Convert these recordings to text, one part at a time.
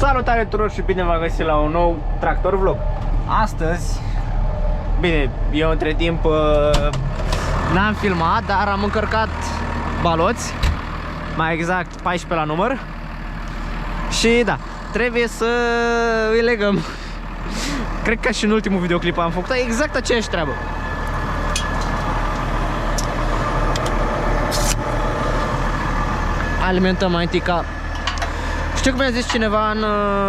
Salutare tuturor și bine v-am găsit la un nou tractor vlog. Astăzi, bine, eu între timp n-am filmat, dar am încărcat baloți, mai exact 14 la număr. Și da, trebuie să îi legăm. Cred că și în ultimul videoclip am făcut exact aceeași treabă. Alimentăm mai întâi ca... Știu că mi-a zis cineva în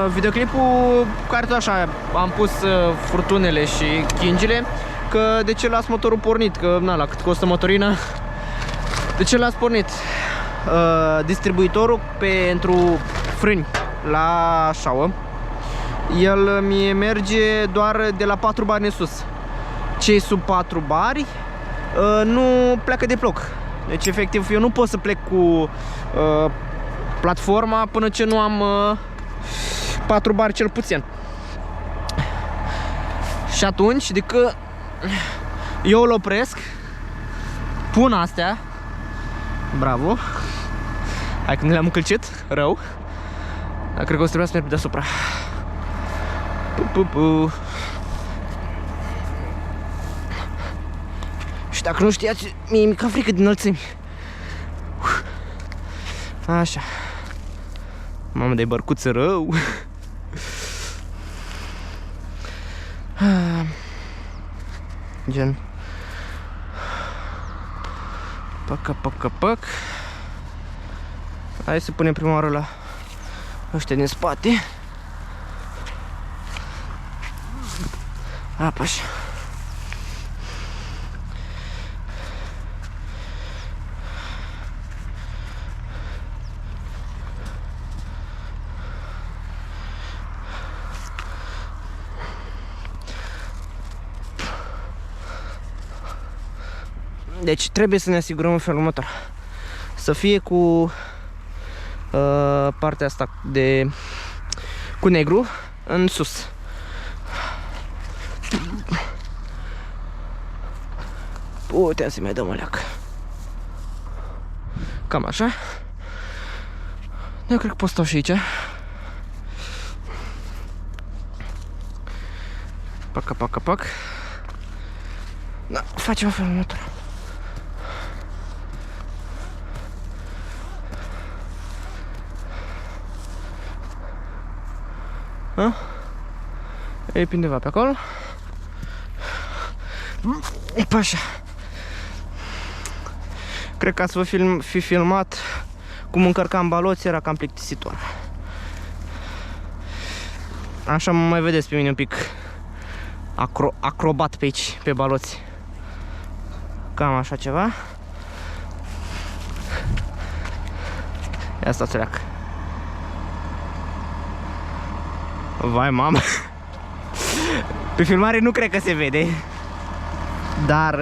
videoclipul care tot așa am pus furtunele și chingile, că de ce las motorul pornit, că na, la cât costă motorina, de ce las pornit. Distribuitorul pentru frâni la șauă, el mi merge doar de la 4 bari în sus. Cei sub 4 bari nu pleacă de bloc. Deci efectiv eu nu pot să plec cu platforma până ce nu am 4 bari cel puțin. Și atunci, adică eu îl opresc, pun astea. Bravo. Hai că nu le-am încălcit rău. Dar cred că o să trebuie să merg pe deasupra. Și dacă nu știați, mie mi-e cam frică din înălțimi. Așa. Mamă, de bărcuță rău. Gen. Păc. Hai să punem prima oară la ăștia din spate. Apa așa. Deci trebuie să ne asigurăm în felul următor. Să fie cu partea asta de cu negru în sus. Putem să mai dăm o leacă. Cam așa. Eu cred că pot stau și aici. Pac. Da, facem în felul următor. E pe undeva pe acolo. Așa. Cred că să vă fi filmat cum încărcam baloți, era cam plictisitor. Așa mă mai vedeți pe mine un pic acrobat pe aici, pe baloți. Cam așa ceva. Ia stați o leacă. Vai, mamă. Pe filmare nu cred că se vede. Dar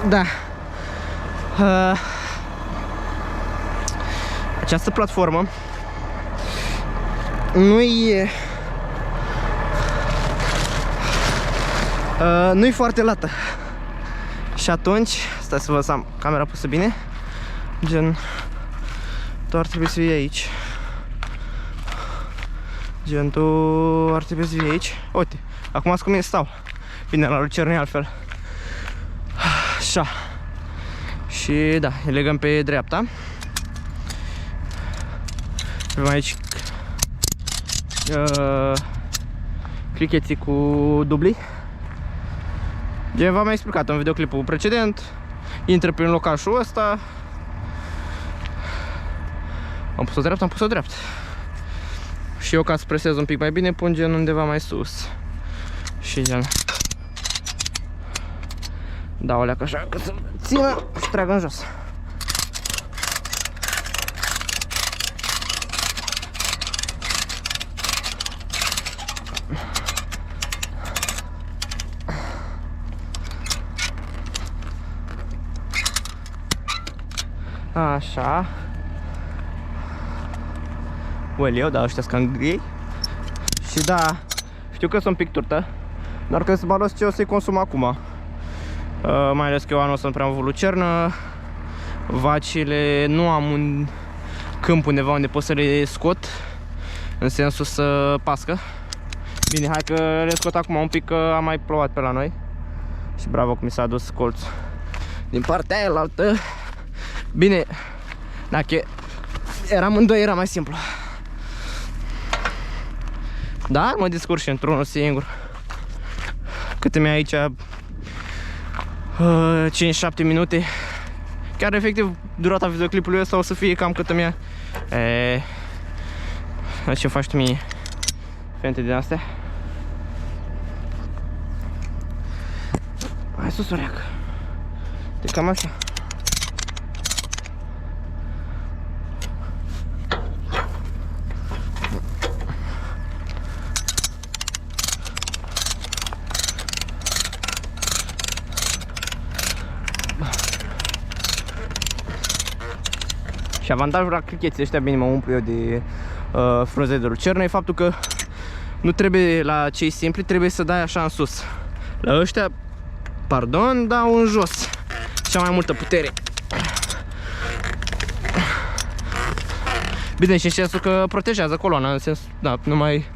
da. Această platformă nu-i foarte lată. Și atunci, stai să văd să am camera pusă bine. Gen, tu ar trebui să fii aici. Gen, tu ar trebui să fii aici. Uite, acum cum stau. Bine, la Lucerni altfel. Așa. Și da, îi legăm pe dreapta. Avem aici clicheții cu dubli. Gen, v-am mai explicat în videoclipul precedent. Intră prin locașul ăsta. Am pus-o dreaptă, Și eu, ca să presez un pic mai bine, pun gen undeva mai sus. Și gen dau o leacă așa, că să țină și tragă în jos. Așa. Eu, da, ăștia sunt cam grei. Și da, știu că sunt un pic turtă, dar că sunt balos ce o să-i consum acum. Mai ales că eu anul ăsta nu prea am avut lucernă. Vacile nu am un câmp undeva unde pot să le scot. în sensul să pască. Bine, hai că le scot acum un pic, că a mai plouat pe la noi. Și bravo că mi s-a dus colțul din partea aia altă. Bine, dacă eram în doi era mai simplu. Dar mă descurc și într-unul singur. Cât mi-e aici 5-7 minute. Chiar efectiv durata videoclipului ăsta o să fie cam cât mi-e. Ce faci tu mie fente din astea? Hai sus, oreacă. Deci cam așa. Și avantajul la cricheții ăștia, bine mă umplu eu de frunze de lucernă, e faptul că nu trebuie, la cei simpli, trebuie să dai așa în sus. La ăștia, pardon, dau în jos. Cea mai multă putere. Bine, și în sensul că protejează coloana, în sens, da, nu mai...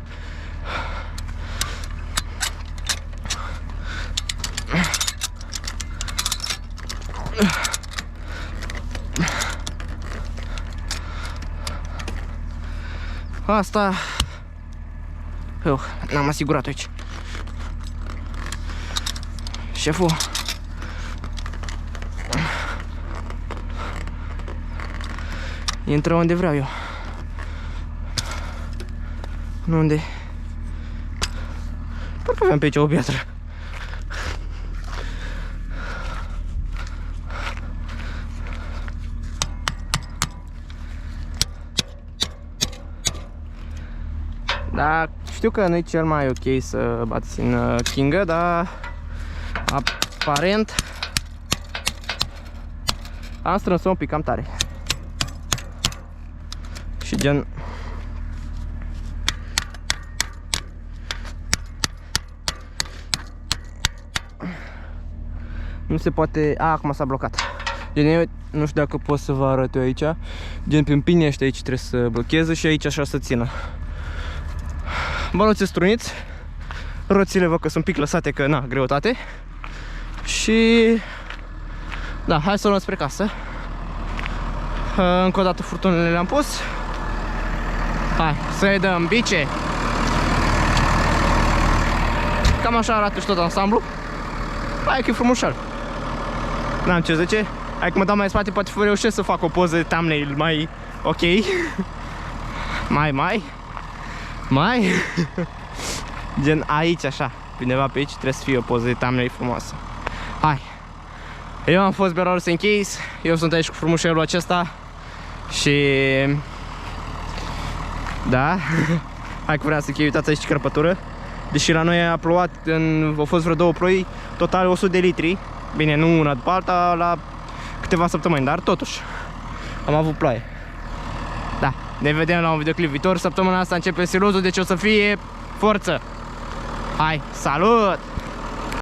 Asta... n-am asigurat aici. Șeful. Intră unde vreau eu. Nu unde. Parcă aveam pe aici o piatră. Da, știu că nu e cel mai ok să bați în kingă, dar aparent am strâns-o un pic cam tare. Și gen... Nu se poate... acum s-a blocat. Gen, eu nu știu dacă pot să vă arăt eu aici. Gen, pe împine ăștia aici trebuie să blocheze și aici așa să țină. Baloții struniți. Roțile văd că sunt un pic lăsate, că na, greutate. Și... da, hai să luăm spre casă. Încă o dată furtunile le-am pus. Hai, să-i dăm bice. Cam așa arată și tot ansamblu. Hai că e frumușel. N-am ce zice. Hai că mă dau mai în spate, poate reușesc să fac o poză de thumbnail mai ok. Mai gen aici așa, undeva pe aici trebuie să fie o poză de thumbnail frumoasă. Hai. Eu am fost Belarus Enchis. Eu sunt aici cu frumușelul acesta. Și... da. Hai că vreau să chei, uitați aici crăpătură. Deși la noi a plouat, au fost vreo 2 ploi, total 100 de litri. Bine, nu una după alta, la câteva săptămâni, dar totuși am avut ploaie. Da, ne vedem la un videoclip viitor. Săptămâna asta începe silozul, deci o să fie forță. Hai, salut!